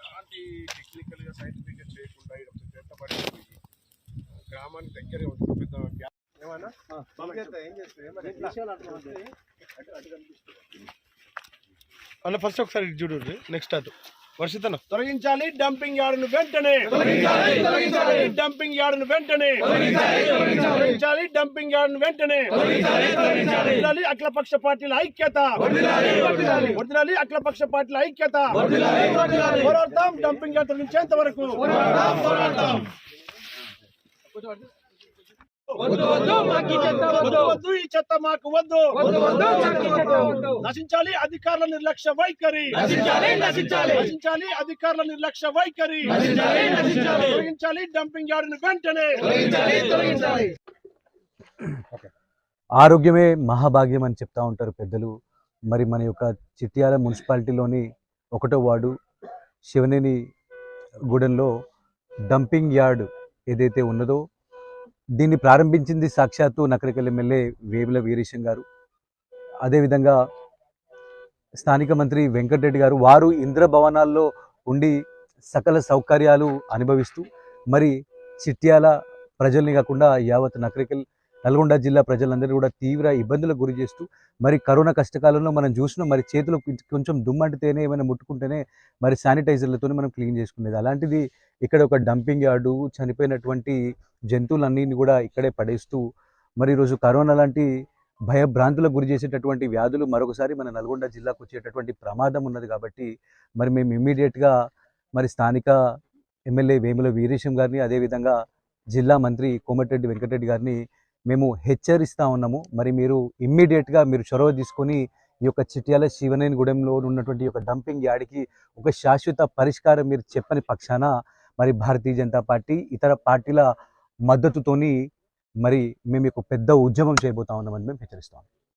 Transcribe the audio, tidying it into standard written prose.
ఎలాంటి టెక్నికల్గా సైంటిఫిక్గా చేయకుండా చెత్త పడిపోయి గ్రామానికి దగ్గరే ఉంటుంది పెద్ద ఏమన్నా అన్న ఫస్ట్ ఒకసారి చూడు నెక్స్ట్ అటు వర్షితన తొలగించాలి డంపింగ్ యార్డును వెంటనే డంపింగ్ యార్డును వెంటనే తొలగించాలి డంపింగ్ యార్డును వెంటనే వదిలాలి అఖిలపక్ష పార్టీల ఐక్యత వదిలాలి అఖిలపక్ష పార్టీల ఐక్యత పోరాడతాం డంపింగ్ యార్డు తొలగించేంత వరకు వద్దు ఈ చెత్త మాకు వద్దు నశించాలి అధికారుల నిర్లక్ష్య వైఖరి నశించాలి అధికారుల నిర్లక్ష్య వైఖరి తొలగించాలి డంపింగ్ యార్డును వెంటనే ఆరోగ్యమే మహాభాగ్యం అని చెప్తా ఉంటారు పెద్దలు. మరి మన యొక్క చిట్యాల మున్సిపాలిటీలోని 1వ వార్డు శివనేని గూడెంలో డంపింగ్ యార్డ్ ఏదైతే ఉన్నదో దీన్ని ప్రారంభించింది సాక్షాత్తు నకరికల్ ఎమ్మెల్యే వేముల వీరేశం గారు. అదేవిధంగా స్థానిక మంత్రి వెంకటరెడ్డి గారు. వారు ఇంద్ర భవనాల్లో ఉండి సకల సౌకర్యాలు అనుభవిస్తూ మరి చిట్యాల ప్రజల్ని కాకుండా యావత్ నల్గొండ జిల్లా ప్రజలందరూ కూడా తీవ్ర ఇబ్బందులకు గురి చేస్తూ మరి కరోనా కష్టకాలంలో మనం చూసినాం. మరి చేతులు కొంచెం దుమ్మంటితేనే ఏమైనా ముట్టుకుంటేనే మరి శానిటైజర్లతో మనం క్లీన్ చేసుకునేది. అలాంటిది ఇక్కడ ఒక డంపింగ్ యార్డు, చనిపోయినటువంటి జంతువులన్నీ కూడా ఇక్కడే పడేస్తూ మరి ఈరోజు కరోనా లాంటి భయభ్రాంతులకు గురి చేసేటటువంటి వ్యాధులు మరొకసారి మన నల్గొండ జిల్లాకు వచ్చేటటువంటి ప్రమాదం ఉన్నది. కాబట్టి మరి మేము ఇమ్మీడియట్గా మరి స్థానిక ఎమ్మెల్యే వేముల వీరేశం గారిని, అదేవిధంగా జిల్లా మంత్రి కోమటిరెడ్డి వెంకటరెడ్డి గారిని మేము హెచ్చరిస్తూ ఉన్నాము. మరి మీరు ఇమ్మీడియట్గా మీరు చొరవ తీసుకొని ఈ యొక్క చిట్యాల శివనేని గూడెంలో ఉన్నటువంటి యొక్క డంపింగ్ యార్డ్కి ఒక శాశ్వత పరిష్కారం మీరు చెప్పని పక్షాన మరి భారతీయ జనతా పార్టీ ఇతర పార్టీల మద్దతుతోని మరి మేము ఒక పెద్ద ఉద్యమం చేయబోతా ఉన్నామని మేము హెచ్చరిస్తాం.